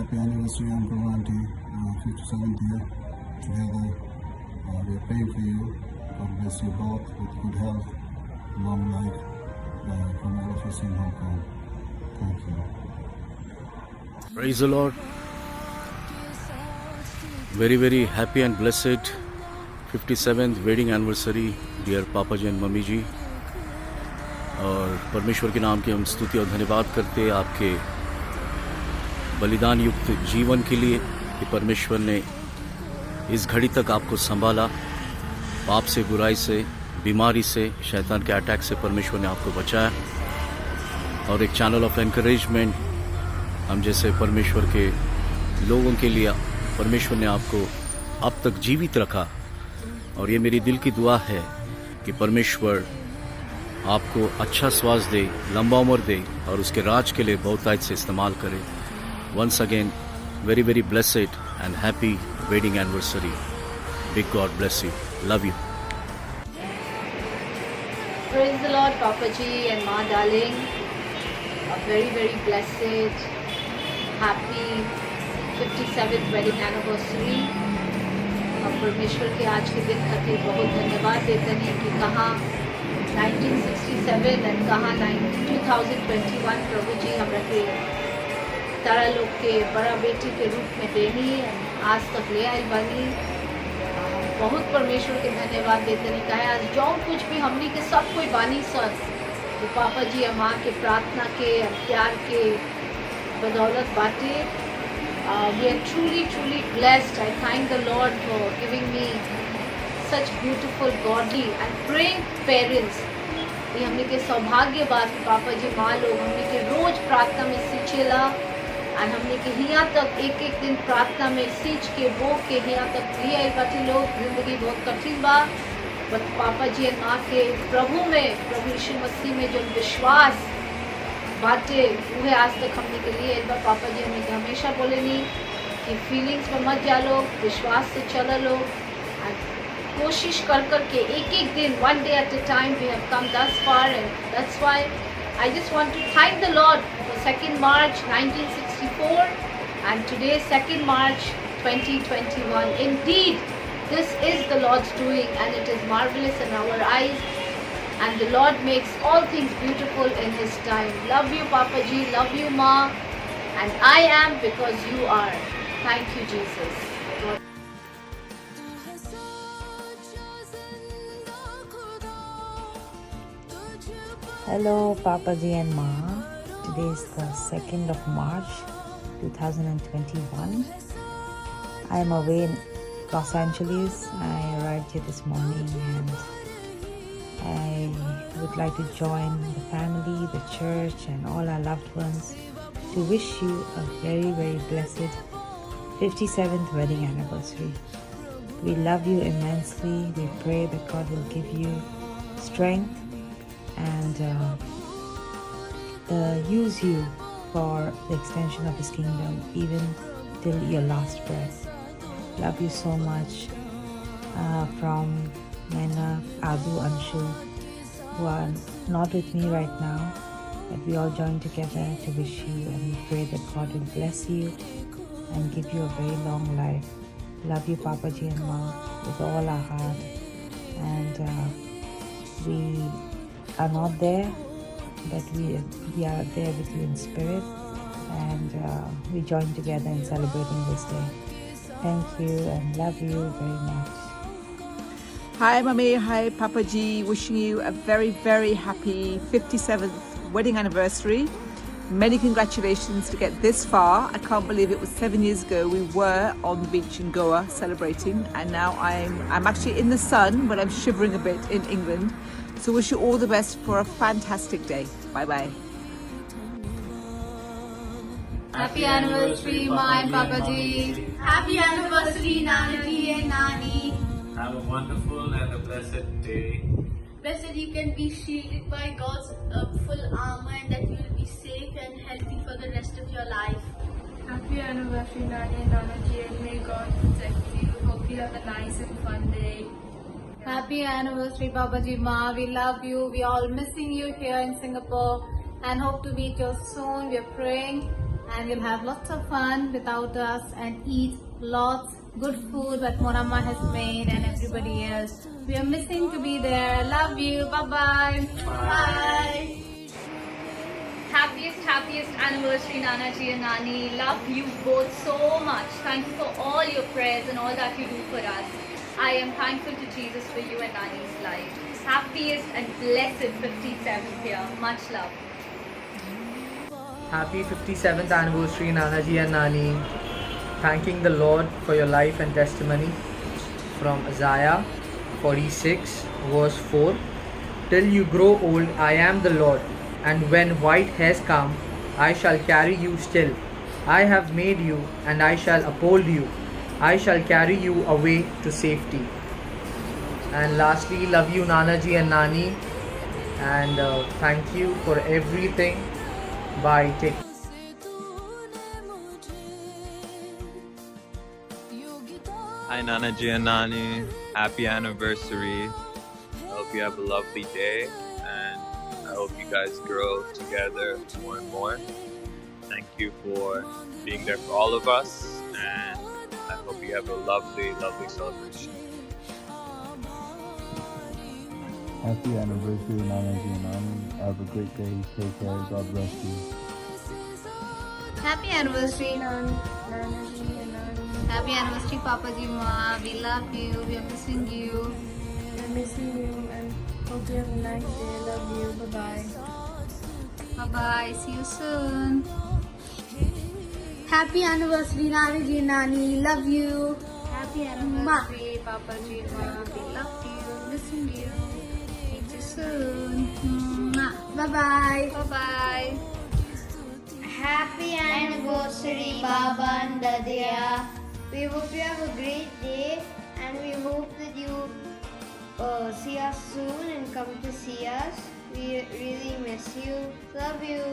happy anniversary, Uncle Auntie, 57th year together. We are praying for you. God bless you both with good health, long life, from all of us in Hong Kong. Thank you. Praise the Lord. Very, very happy and blessed 57th wedding anniversary, dear Papa ji and Mummy जी. और परमेश्वर के नाम की हम स्तुति और धन्यवाद करते हैं आपके बलिदान युक्त जीवन के लिए कि परमेश्वर ने इस घड़ी तक आपको संभाला. पाप से, बुराई से, बीमारी से, शैतान के अटैक से परमेश्वर ने आपको बचाया. और एक चैनल ऑफ एनकरेजमेंट हम जैसे परमेश्वर के लोगों के लिए परमेश्वर ने आपको अब तक जीवित रखा. और ये मेरी दिल की दुआ है कि परमेश्वर आपको अच्छा स्वास्थ्य दे, लंबा उम्र दे और उसके राज के लिए बहुतायत से इस्तेमाल करे. Once again very very blessed and happy wedding anniversary. Big God bless you. Love you. Praise the Lord, Papa Ji and Ma darling. A very very blessed, happy 57th wedding anniversary. और परमेश्वर के आज के दिन खातिर बहुत धन्यवाद देते हैं कि कहाँ 1967 एंड कहाँ 2021 प्रभु जी हमरा के तारा लोग के बड़ा बेटी के रूप में देनी आज तक ले आई बनी. बहुत परमेश्वर के धन्यवाद देते हैं. कहे आज जो कुछ भी हमनी के सब कोई बानी सर तो पापा जी और माँ के प्रार्थना के प्यार के बदौलत बाटे. We are truly blessed. I thank the Lord for giving me such beautiful, godly and praying parents. ये हमने के सौभाग्य बात पापा जी माँ लोग हमने के रोज प्रार्थना में सींचेला और हमने के यहाँ तक एक एक दिन प्रार्थना में सींच के वो के यहाँ तक भी आई बाटी लोग. जिंदगी बहुत कठिन बा बट पापा जी और माँ के प्रभु में, प्रभु यीशु मसीह में जो विश्वास बातें वह आज तक हमने के लिए एक बार पापा जी हमें हमेशा बोले नहीं कि फीलिंग्स में मत जा लो, विश्वास से चलो लो. कोशिश कर के एक एक दिन one day at a time we have come thus far and that's why I just want to thank the Lord for 2nd March 1964 and today 2nd March 2021. Indeed, this is the Lord's doing and it is marvelous in our eyes. And the Lord makes all things beautiful in His time. Love you, Papa Ji. Love you, Ma. And I am because you are. Thank you, Jesus. Hello, Papa Ji and Ma. Today is the 2nd of March, 2021. I am away in Los Angeles. I arrived here this morning and I would like to join the family, the church and all our loved ones to wish you a very very blessed 57th wedding anniversary. We love you immensely. We pray that God will give you strength and use you for the extension of His kingdom even till your last breath. Love you so much. From Naina, Abu, Anshu, who are not with me right now, but we all join together to wish you and we pray that God will bless you and give you a very long life. Love you, Papa Ji and Ma, with all our heart. And we are not there, but we are there with you in spirit, and we join together in celebrating this day. Thank you and love you very much. Hi Mummy, hi Papa Ji, wishing you a very very happy 57th wedding anniversary. Many congratulations to get this far. I can't believe it was 7 years ago we were on the beach in Goa celebrating and now I'm actually in the sun but I'm shivering a bit in England. So wish you all the best for a fantastic day. Bye bye. Happy anniversary, Ma and Papa Ji. Happy anniversary, Nana Ji and Nani. Have a wonderful and a blessed day. Blessed you can be shielded by God's full armor and that you will be safe and healthy for the rest of your life. Happy anniversary, Nani and Nana Ji, and may God protect you. Hope you have a nice and fun day. Happy anniversary, Papa Ji, Ma. We love you. We are all missing you here in Singapore and hope to meet you soon. We are praying and we'll have lots of fun without us and eat lots good food that Monamma has made and everybody else. We are missing to be there. Love you. Bye-bye. Bye. Happiest anniversary, Nana Ji and Nani. Love you both so much. Thank you for all your prayers and all that you do for us. I am thankful to Jesus for you and Nani's life. Happiest and blessed 57th year. Much love. Happy 57th anniversary, Nana Ji and Nani. Thanking the Lord for your life and testimony. From Isaiah 46 verse 4. Till you grow old, I am the Lord, and when white hairs come, I shall carry you still. I have made you, and I shall uphold you. I shall carry you away to safety. And lastly, love you, Nana Ji and Nani, and thank you for everything. Bye. Take Hi Nana Ji and Nani, happy anniversary. I hope you have a lovely day, and I hope you guys grow together more and more. Thank you for being there for all of us, and I hope you have a lovely, lovely celebration. Happy anniversary, Nana Ji and Nani. Have a great day. Take care. God bless you. Happy anniversary, Nana Ji and Nani. Happy anniversary, Papa Ji Ma. We love you. We are missing you. I'm missing you and hope you have a nice day. Love you. Bye-bye. Bye-bye. See you soon. Happy anniversary, Nana Ji and Nani. Love you. Happy anniversary, Papa Ji Ma. We love you. Missing you. See you soon. Bye-bye. Bye-bye. Happy anniversary, Baba and Dadia. We hope you have a great day, and we hope that you see us soon and come to see us. We really miss you. Love you.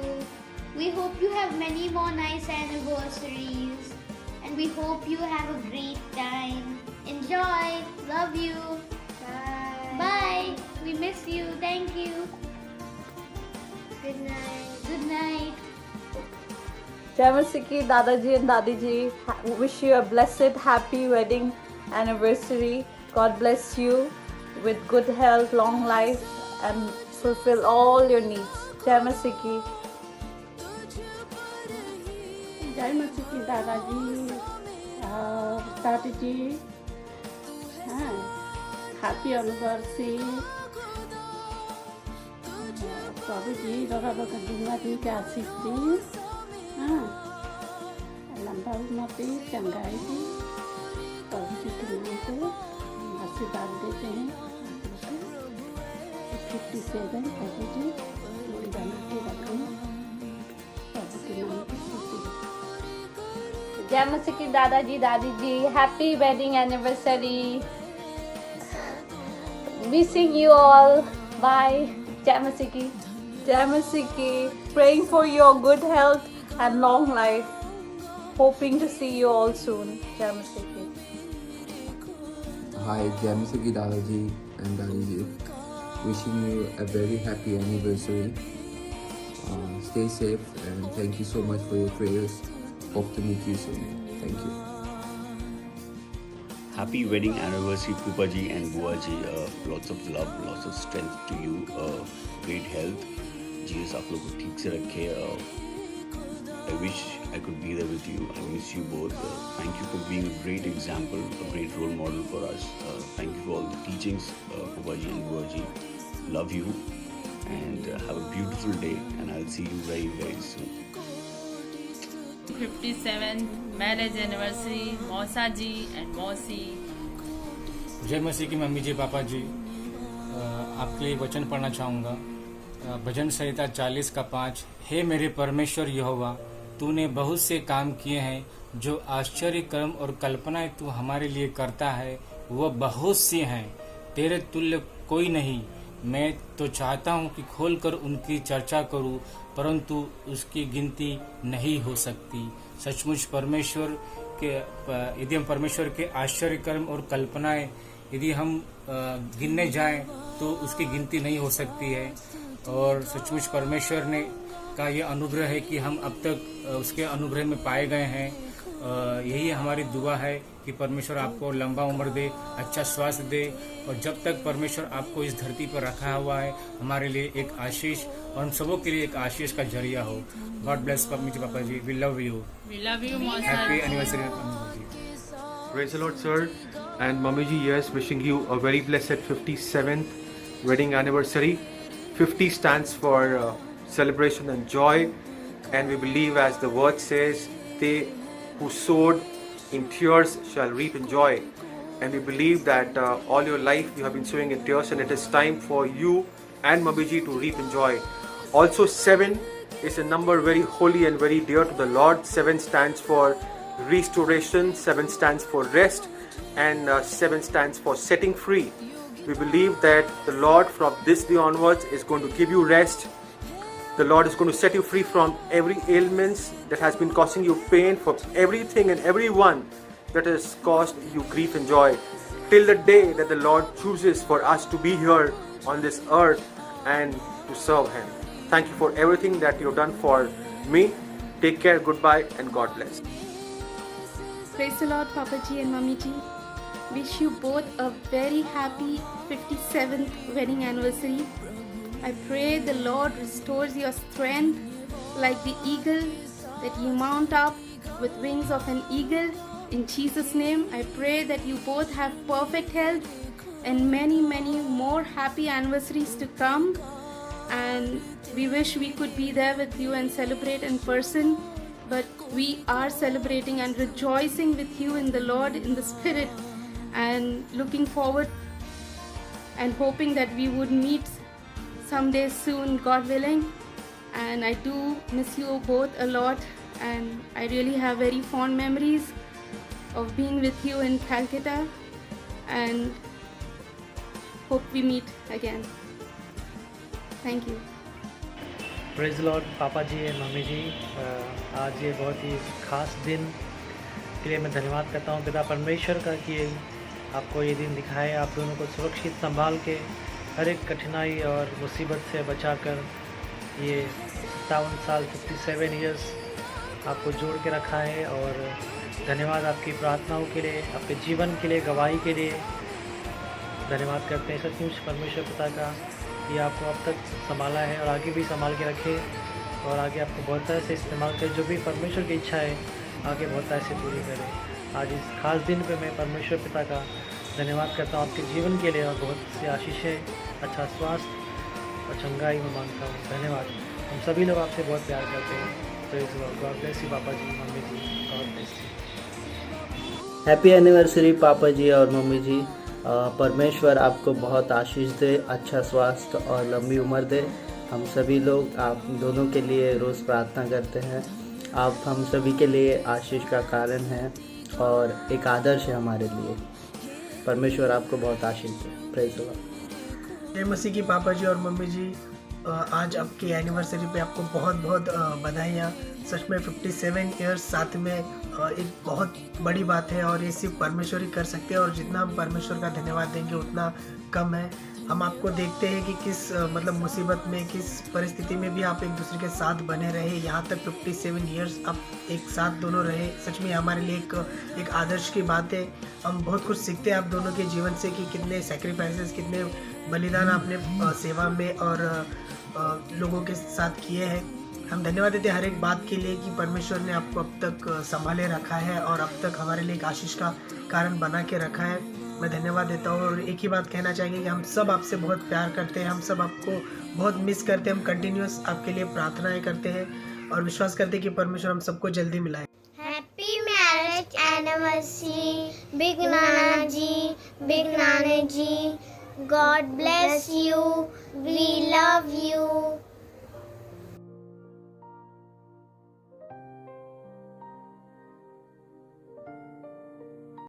We hope you have many more nice anniversaries, and we hope you have a great time. Enjoy. Love you. Bye. Bye. We miss you. Thank you. Good night. Good night. Jamasiki, Dadaji and Dadiji, wish you a blessed, happy wedding anniversary. God bless you with good health, long life, and fulfill all your needs. Jamasiki. Jamasiki, Dadaji, Dadiji, happy anniversary. Babuji, Dora Baka Dunga Di Kasih Di. लंबा उम्र चंगाई दी बाबूजी के नाम पे आशीर्वाद देते हैं 57 बाबूजी बना के रखें बाबू के नाम पे Jamasiki, Dadaji, Dadiji, happy wedding anniversary. Missing you all. Bye. Jamasiki. Jamasiki, praying for your good health and long life. Hoping to see you all soon. Jamasiki. Hi, Jamasiki Dadaji and Dadiji. Wishing you a very happy anniversary. Stay safe and thank you so much for your prayers. Hope to meet you soon. Thank you. Happy wedding anniversary, Pupaji and Buaji. Lots of love, lots of strength to you. Great health. Jesus, आप लोग को ठीक से रखे. I wish I could be there with you. I miss you both. Thank you for being a great example, a great role model for us. Thank you for all the teachings, Pupaji and Buaji. Love you and have a beautiful day, and I'll see you very, very soon. 57th marriage anniversary, Mausa ji and Mausi. जय मसीह की mummy ji, papa जी, आपके लिए वचन पढ़ना चाहूँगा. भजन संहिता 40 का 5. हे मेरे परमेश्वर यहोवा, तूने बहुत से काम किए हैं. जो आश्चर्य कर्म और कल्पनाएं तू हमारे लिए करता है वह बहुत सी हैं. तेरे तुल्य कोई नहीं. मैं तो चाहता हूँ कि खोलकर उनकी चर्चा करूँ, परंतु उसकी गिनती नहीं हो सकती. सचमुच परमेश्वर के यदि हम परमेश्वर के आश्चर्य कर्म और कल्पनाएं यदि हम गिनने जाएं तो उसकी गिनती नहीं हो सकती है. और सचमुच परमेश्वर ने का ये अनुग्रह है कि हम अब तक उसके अनुग्रह में पाए गए हैं। यही हमारी दुआ है कि परमेश्वर आपको लंबा उम्र दे, अच्छा स्वास्थ्य दे, और जब तक परमेश्वर आपको इस धरती पर रखा हुआ है हमारे लिए एक आशीष और हम सबों के लिए एक आशीष का जरिया हो। God bless mummy ji, papa ji, we love you. We love you, Mausa. Happy anniversary mummy ji. Praise the Lord, sir. And Mummy ji, yes, wishing you a very blessed 57th wedding anniversary. 50 stands for celebration and joy. And we believe, as the word says, they who sowed in tears shall reap in joy. And we believe that all your life you have been sowing in tears, and it is time for you and Mummy ji to reap in joy. Also, 7 is a number very holy and very dear to the Lord. 7 stands for restoration, 7 stands for rest, and 7 stands for setting free. We believe that the Lord from this day onwards is going to give you rest. The Lord is going to set you free from every ailments that has been causing you pain, for everything and everyone that has caused you grief and joy, till the day that the Lord chooses for us to be here on this earth and to serve Him. Thank you for everything that you have done for me. Take care, goodbye, and God bless. Praise the Lord, Papa Ji and Mummy Ji. Wish you both a very happy 57th wedding anniversary. I pray the Lord restores your strength like the eagle, that you mount up with wings of an eagle. In Jesus' name, I pray that you both have perfect health and many, many more happy anniversaries to come. And we wish we could be there with you and celebrate in person, but we are celebrating and rejoicing with you in the Lord, in the Spirit, and looking forward and hoping that we would meet someday soon, God willing. And I do miss you both a lot, and I really have very fond memories of being with you in Calcutta, and hope we meet again. Thank you. Praise Lord पापा जी and mummy जी, आज ये बहुत ही ख़ास दिन के लिए मैं धन्यवाद करता हूँ पिता परमेश्वर का कि आपको ये दिन दिखाए, आप दोनों को सुरक्षित संभाल के हर एक कठिनाई और मुसीबत से बचाकर ये 57 साल 57 ईयर्स आपको जोड़ के रखा है। और धन्यवाद आपकी प्रार्थनाओं के लिए, आपके जीवन के लिए, गवाही के लिए धन्यवाद करते हैं सचमुच परमेश्वर पिता का, ये आपको अब तक संभाला है और आगे भी संभाल के रखे और आगे आपको बहुत तरह से इस्तेमाल करे। जो भी परमेश्वर की इच्छा है आगे बहुत तरह से पूरी करे। आज इस खास दिन पे मैं परमेश्वर पिता का धन्यवाद करता हूँ आपके जीवन के लिए और बहुत सी आशीषें, अच्छा स्वास्थ्य और चंगाई में मांगता हूँ। धन्यवाद। हम सभी लोग आपसे बहुत प्यार करते हैं। Praise the Lord. God bless you papa ji, mummy ji. God bless you. Happy anniversary papa ji और मम्मी जी। परमेश्वर आपको बहुत आशीष दे, अच्छा स्वास्थ्य और लंबी उम्र दे। हम सभी लोग आप दोनों के लिए रोज़ प्रार्थना करते हैं। आप हम सभी के लिए आशीष का कारण हैं और एक आदर्श है हमारे लिए। परमेश्वर आपको बहुत आशीष दे। Praise the Lord. जय मसीह की पापा जी और मम्मी जी, आज आपकी एनिवर्सरी पे आपको बहुत बहुत बधाइयाँ। सच में 57 ईयर्स साथ में एक बहुत बड़ी बात है और ये सिर्फ परमेश्वर ही कर सकते हैं और जितना हम परमेश्वर का धन्यवाद देंगे उतना कम है। हम आपको देखते हैं कि किस मतलब मुसीबत में, किस परिस्थिति में भी आप एक दूसरे के साथ बने रहे। यहाँ तक 57 ईयर्स आप एक साथ दोनों रहे। सच में हमारे लिए एक आदर्श की बात है। हम बहुत कुछ सीखते हैं आप दोनों के जीवन से कि कितने सेक्रीफाइसेस, कितने बलिदान आपने सेवा में और लोगों के साथ किए हैं। हम धन्यवाद देते हैं हर एक बात के लिए कि परमेश्वर ने आपको अब तक संभाले रखा है और अब तक हमारे लिए एक आशीष का कारण बना के रखा है। मैं धन्यवाद देता हूँ और एक ही बात कहना चाहेंगे कि हम सब आपसे बहुत प्यार करते हैं, हम सब आपको बहुत मिस करते हैं। हम कंटिन्यूस आपके लिए प्रार्थनाएं करते हैं और विश्वास करते हैं कि परमेश्वर हम सबको जल्दी मिलाए। Happy marriage anniversary, Big Nana ji, Big Nana ji. God bless you. We love you.